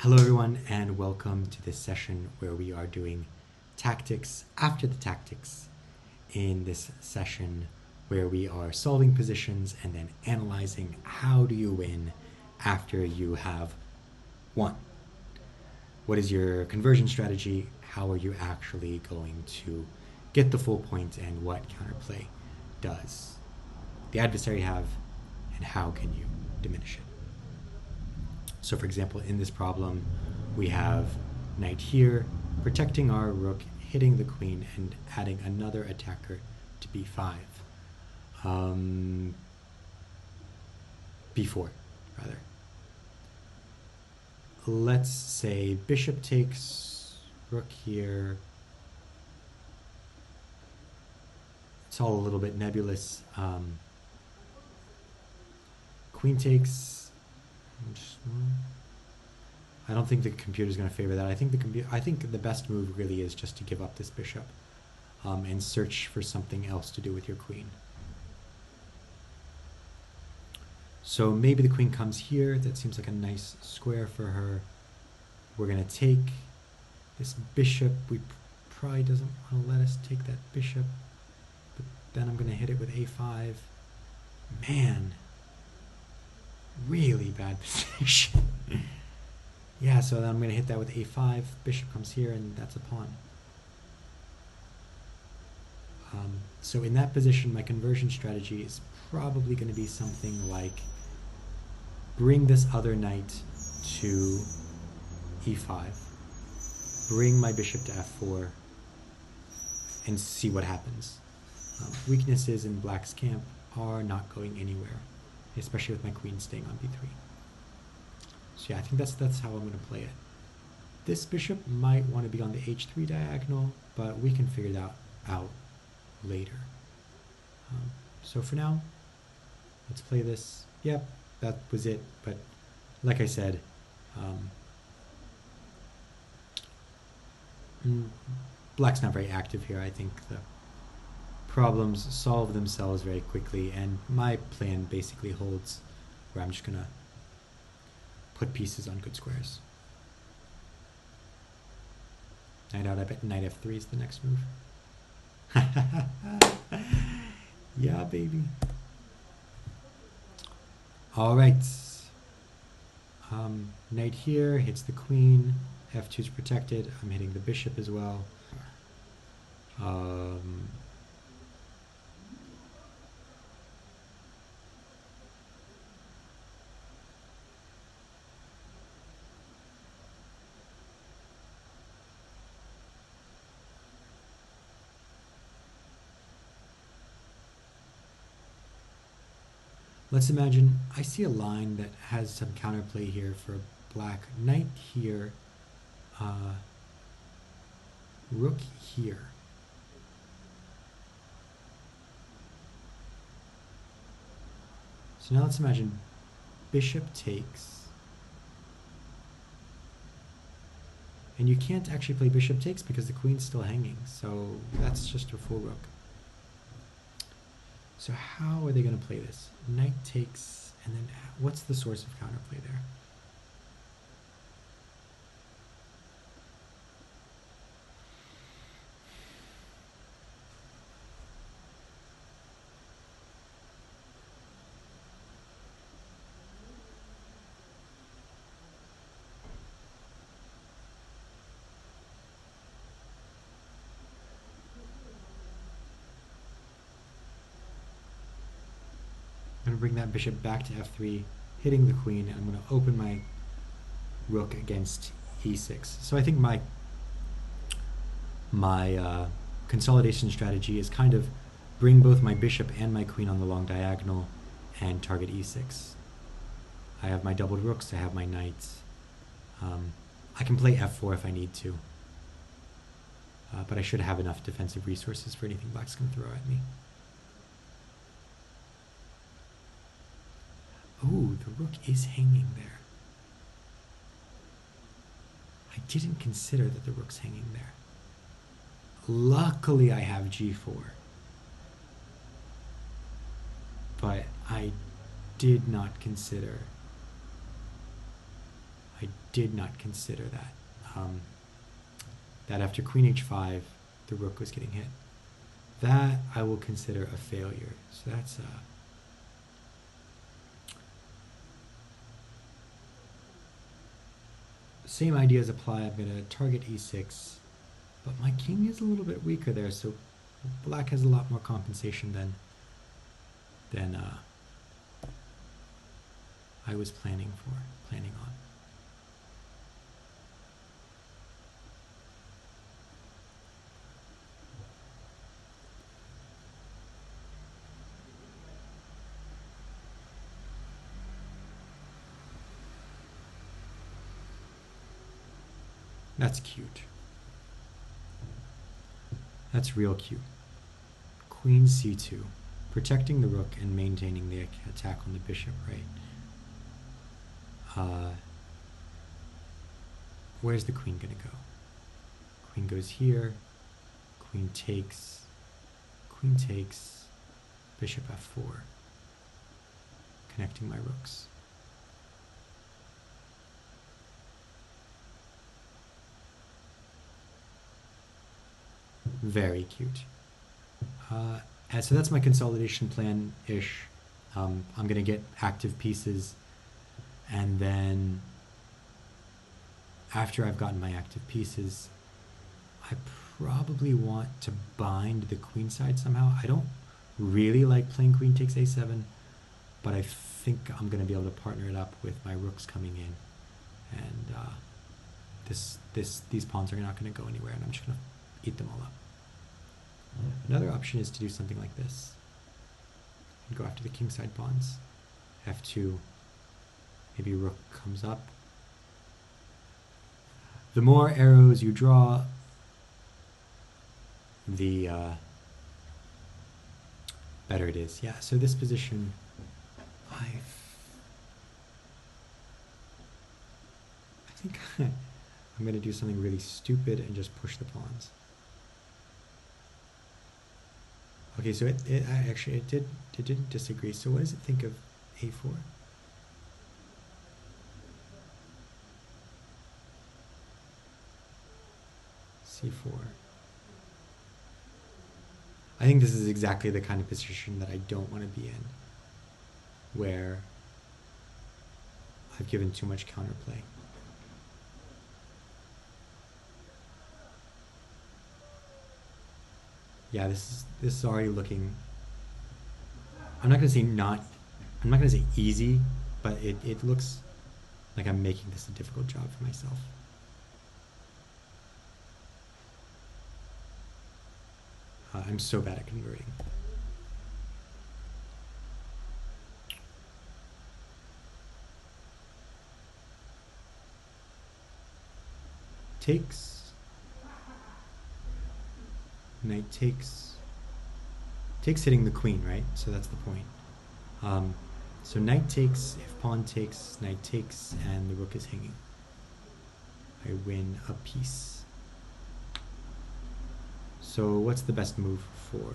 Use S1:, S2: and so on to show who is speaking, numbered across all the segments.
S1: Hello everyone and welcome to this session where we are doing tactics after the tactics. In this session where we are solving positions and then analyzing how do you win after you have won. What is your conversion strategy? How are you actually going to get the full point, and what counterplay does the adversary have and how can you diminish it? So for example, in this problem, we have knight here, protecting our rook, hitting the queen, and adding another attacker to b5. b4, rather. Let's say bishop takes, rook here. It's all a little bit nebulous. Queen takes. I don't think the computer's going to favor that. I think the best move really is just to give up this bishop and search for something else to do with your queen. So maybe the queen comes here. That seems like a nice square for her. We're going to take this bishop. We probably doesn't want to let us take that bishop, but then I'm going to hit it with a5. Man, really bad position. Yeah, so then I'm going to hit that with a5. Bishop comes here, and that's a pawn. So in that position, my conversion strategy is probably going to be something like bring this other knight to e5, bring my bishop to f4, and see what happens. Weaknesses in black's camp are not going anywhere, especially with my queen staying on b3. So yeah, I think that's how I'm going to play it. This bishop might want to be on the h3 diagonal, but we can figure that out later. So for now, let's play this. Yep, that was it. But like I said, black's not very active here. I think the problems solve themselves very quickly, and my plan basically holds, where I'm just going to put pieces on good squares. Knight out, I bet knight f3 is the next move. Yeah, baby. All right. Knight here hits the queen. f2 is protected. I'm hitting the bishop as well. Let's imagine I see a line that has some counterplay here for black. Knight here, rook here. So now let's imagine bishop takes. And you can't actually play bishop takes because the queen's still hanging, so that's just a full rook. So how are they going to play this? Knight takes, and then what's the source of counterplay there? I'm going to bring that bishop back to f3, hitting the queen, and I'm going to open my rook against e6. So I think my consolidation strategy is kind of bring both my bishop and my queen on the long diagonal and target e6. I have my doubled rooks, I have my knights. I can play f4 if I need to, but I should have enough defensive resources for anything black's going to throw at me. Ooh, the rook is hanging there. I didn't consider that the rook's hanging there. Luckily, I have g4. But I did not consider did not consider that. That after queen h5, the rook was getting hit. That I will consider a failure. So that's same ideas apply. I'm going to target e6, but my king is a little bit weaker there, so black has a lot more compensation than I was planning on. That's cute. That's real cute. Queen c2, protecting the rook and maintaining the attack on the bishop, right? Where's the queen gonna go? Queen goes here, queen takes, bishop f4, connecting my rooks. Very cute. And so that's my consolidation plan-ish. I'm going to get active pieces, and then after I've gotten my active pieces, I probably want to bind the queen side somehow. I don't really like playing queen takes a7, but I think I'm going to be able to partner it up with my rooks coming in, and these pawns are not going to go anywhere, and I'm just going to eat them all up. Another option is to do something like this and go after the kingside pawns. f2, maybe rook comes up. The more arrows you draw, the better it is. Yeah, so this position, I think I'm going to do something really stupid and just push the pawns. Okay, so it didn't disagree. So what does it think of a4? c4. I think this is exactly the kind of position that I don't want to be in, where I've given too much counterplay. Yeah, this is already looking, I'm not gonna say easy, but it looks like I'm making this a difficult job for myself. I'm so bad at converting. Takes. Knight takes. Takes hitting the queen, right? So that's the point. So knight takes, if pawn takes, knight takes, and the rook is hanging. I win a piece. So what's the best move for?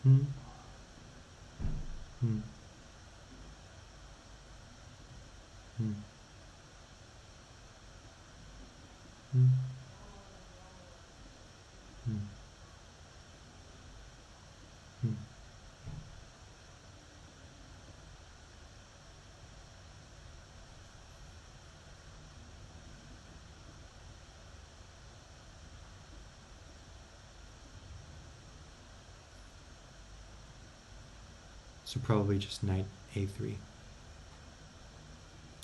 S1: Hmm. So probably just knight a3.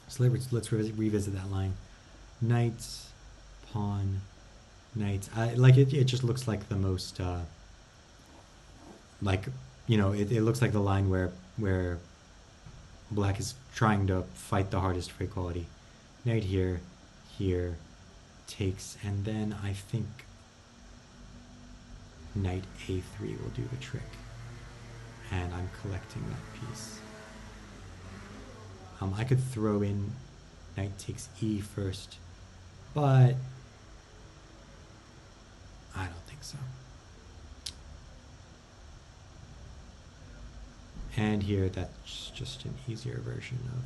S1: So let's revisit that line. Knights, pawn, knights. It just looks like the most it looks like the line where black is trying to fight the hardest for equality. Knight here, takes, and then I think knight a3 will do the trick. And I'm collecting that piece. I could throw in knight takes e first, but I don't think so. And here, that's just an easier version of...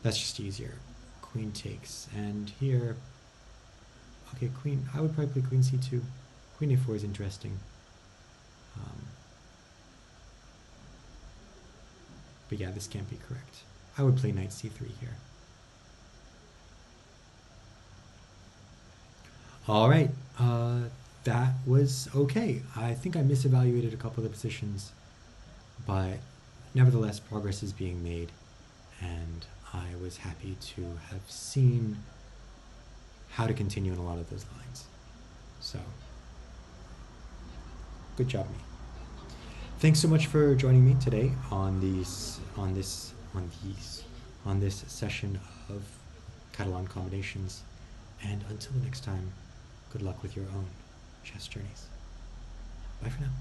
S1: That's just easier. Queen takes. And here... Okay, queen... I would probably play queen c2. Queen a4 is interesting. But yeah, this can't be correct. I would play knight c3 here. All right, that was okay. I think I misevaluated a couple of the positions, but nevertheless, progress is being made, and I was happy to have seen how to continue on a lot of those lines. So, good job, me. Thanks so much for joining me today on this session of Catalan combinations, and until the next time, good luck with your own chess journeys. Bye for now.